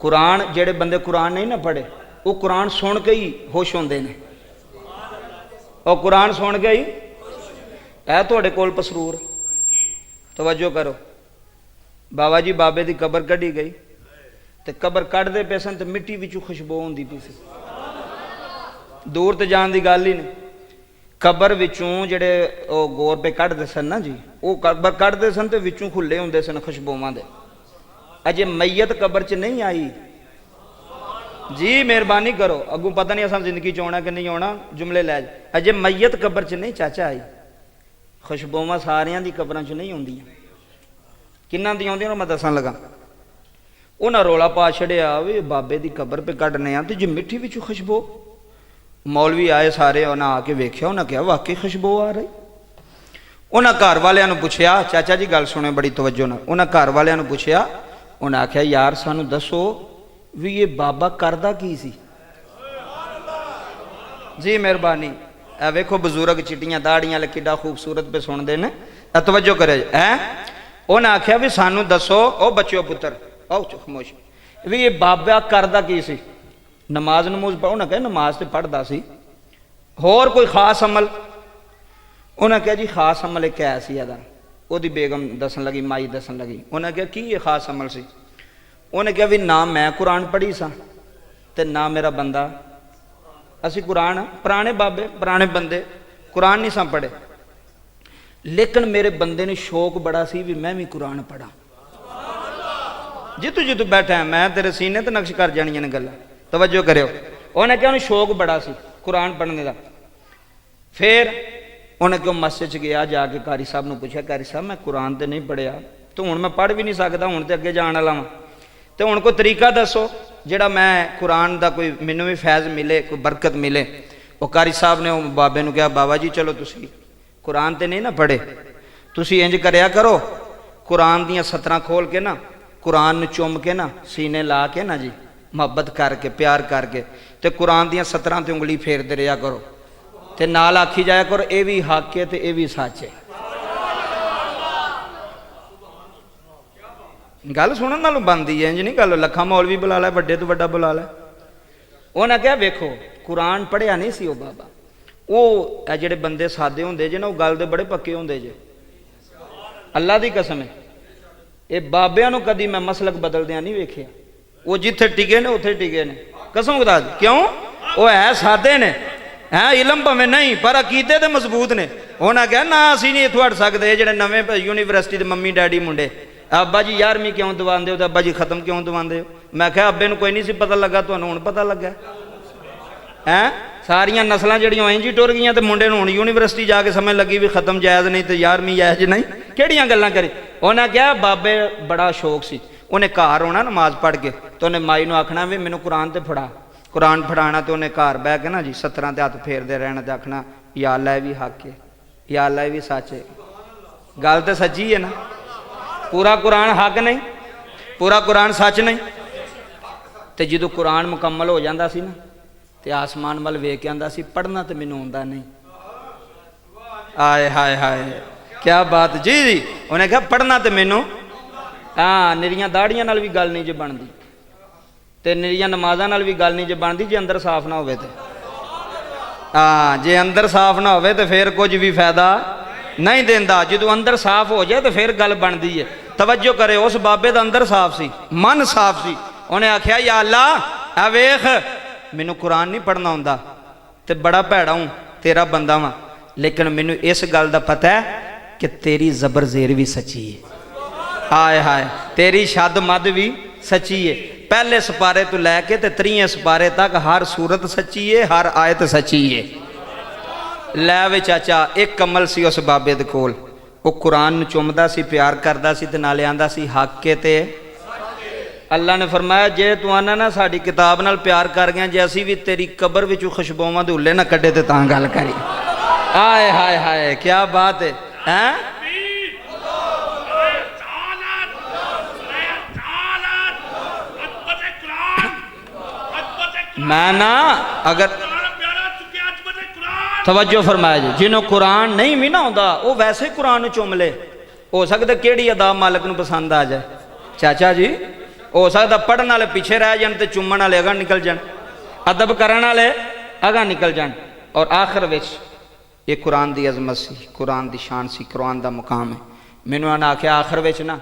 कुरान जेड़े बंदे कुरान नहीं ना पढ़े वो कुरान सुन के ही खुश होंदे ने। और कुरान सुन के ही है तुहाडे कोल पसरूर। तवज्जो करो, बाबा जी बाबे की कबर कढ़ी गई तो कबर कढ़ते पे सन तो मिट्टी विचों खुशबू होंदी पई सी। दूर तो जान की गल ही नहीं। कबर विचों जेड़े गोर पे कढ़ते सन ना जी, वो कबर कढ़ते सन तो विचों खुले होंदे सन खुशबूवां दे। अजे मैयत कबर च नहीं आई जी, मेहरबानी करो, अगू पता नहीं असा जिंदगी च आना कि नहीं आना, जुमले लै जा। अजे मैयत कबर च नहीं चाचा आई, खुशबूवां सारियां दी कबरां च नहीं आउंदियां। किन्नां दी आउंदियां मैं दसन लगा। उन्हां रौला पा छड़िया भी बाबे दी कबर पे कढ़ने आ तो जी मिट्टी विच खुशबू। मौलवी आए सारे, उन्हें आके वेख्या, उन्हें कहा वाकई खुशबू आ रही। उन्हें घर वालियां नूं पुछया, चाचा जी गल सुने बड़ी तवज्जो नाल। उन्हें घर वालियां नूं पुछया, उन्हें आख्या यार सानू दसो भी ये बाबा करदा की सी जी। मेहरबानी, वेखो बजुर्ग चिट्टियां दाड़ियां वाले किड्डा खूबसूरत पे सुनते हैं। तवज्जो करे है। उन्हें आख्या भी सानू दसो, ओ बच्चो पुत्र आओ खामोश, भी ये बाबा करदा की सी। नमाज नमूज पढ़ो ना, कहे नमाज तो पढ़ता सी, होर कोई खास अमल? उन्हें कहा जी खास अमल एक है सी अदा। ओदी बेगम दसन लगी, माई दसन लगी। उन्हें कहा की ये खास अमल सी? उन्हें कहा भी ना मैं कुरान पढ़ी सा ते ना मेरा बंदा। असी कुरान पुराने बाबे पुराने बंदे कुरान नहीं सा पढ़े, लेकिन मेरे बंदे ने शौक बड़ा सी भी मैं भी कुरान पढ़ा। जितू जितू बैठा है मैं तेरे सीने ते नक्श कर जानियां ने गल्लां। तवज्जो करियो। उन्हें कहा शौक बड़ा सी कुरान पढ़ने का। फिर उन्हें क्यों मस्जिद च गया, जाके कारी साहब ने पूछा, कारी साहब मैं कुरान तो नहीं पढ़िया तो हुण मैं पढ़ भी नहीं सकता, हुण तो अगे जाने वाला वां, तो हुण कोई तरीका दसो जिहड़ा मैं कुरान का कोई मैनूं भी फैज़ मिले, कोई बरकत मिले। वो कारी साहब ने बाबे नूं कहा बाबा जी चलो तुसीं कुरान तो नहीं ना पढ़े, तुसीं इंज करया करो, कुरान दियां सतरां खोल के ना कुरान नूं चुम के ना सीने ला के ना जी मुहब्बत करके प्यार करके तो कुरान दियां सतरां ते उंगली फेरदे रहा करो ते नाल आखी जाया करो ये भी हक है ते ये भी सच है। गल सुनने नालों बनती है, इंज नहीं गल लखा मौलवी बुला लै, वड्डे तो वड्डा बुला लै। उन्हें क्या वेखो कुरान पढ़िया नहीं सी वो बाबा। वो जेड़े बंदे सादे होंदे जे ना वो गल दे बड़े पक्के होंदे जे। अल्लाह दी कसम है ये बाबियां नूं कदी मैं मसलक बदलदियां नहीं वेखिया। वो जिथे टिके ने उत्थे टिके ने, कसम खुदा दी। क्यों? वो है सादे ने, है इलम भावें नहीं पर अकीदे ते मजबूत ने। उन्हें कहा ना असीं नहीं इत्थों हट सकदे। जेड़े नवें यूनीवर्सिटी दे मम्मी डैडी मुंडे, अब्बा जी 11वीं क्यों दवांदे हो, तो अब्बा जी खत्म क्यों दवांदे हो? मैं कहा अब्बे नूं कोई नहीं सी पता लगा, तुहानूं हुण पता लगा है। सारियां नस्लां जिहड़ियां इंज ही टुर गईयां ते मुंडे नूं हुण यूनीवर्सिटी जाके समझ लगी भी खत्म जायज़ नहीं तो 11वीं जायज़ नहीं, किहड़ियां गल्लां करी। उन्हें कहा बाबे बड़ा शौक सी, उन्हें घर आना नमाज पढ़ के तो उन्हें माई नूं आखना भी मैनूं कुरान ते फड़ा, कुरान फड़ाना तो उन्हें घर बह के ना जी 17 ते हथ फेरदे रहना ते आखना या अल्लाह भी हक है, या अल्लाह भी सच है। गल तो सच्ची है ना, पूरा कुरान हक नहीं, पूरा कुरान सच नहीं। तो जो कुरान मुकम्मल हो जाता सी ना तो आसमान वाल वेख के आंदा सी पढ़ना तो मैनूं आउंदा नहीं। आए हाय हाय क्या बात जी जी। उन्हें कहा पढ़ना तो मैनूं, हाँ निरियां दाड़ियां नाल भी गल नहीं जे बनदी ते निरियां नमाज़ां नाल भी गल नहीं जे बनदी जे अंदर साफ ना होवे ते। हाँ जे अंदर साफ ना होवे तो फिर कुछ भी फायदा नहीं देंदा। जो अंदर साफ हो जाए तो फिर गल बनती है। तवज्जो करे, उस बाबे का अंदर साफ सी, मन साफ सी। उन्हें आख्या या अल्लाह आ वेख मैनूं कुरान नहीं पढ़ना आउंदा ते बड़ा भैड़ा हूँ, तेरा बंदा वां, लेकिन मैनूं इस गल का पता है कि तेरी जबर जेर भी सच्ची है। हाय हाय तेरी शद मद भी सच्ची है। पहले सपारे तो लैके ते 3वें सपारे तक हर सूरत सच्ची है, हर आयत सच्ची है। लै वे चाचा एक कमल सी उस बाबे दे कोल, वो कुरान नूं चुमदा सी, प्यार करदा सी ते नाले आंदा सी हक के ते। अल्लाह ने फरमाया जे तू आना ना साडी किताब नाल प्यार कर गया, जे असी भी तेरी कबर विचों खुशबूवां दे उल्ले ना कड्डे ते तां गल करी। आए हाय हाय क्या बात है, हैं? मैं ना अगर तवज्जो फरमाया जी, जिन्होंने कुरान नहीं भी ना आउंदा वो वैसे कुरान चुम ले, हो सकता केड़ी अदा मालिक नूं पसंद आ जाए। चाचा जी हो सकता पढ़न वाले पीछे रह जान तो चुम्मन वाले अगह निकल जान, अदब करने वाले अगह निकल जान। और आखिर विच ये कुरान की अजमत सी, कुरान की शान सी, कुरान का मुकाम है। मैनू उन्हें आख्या आखिर विच ना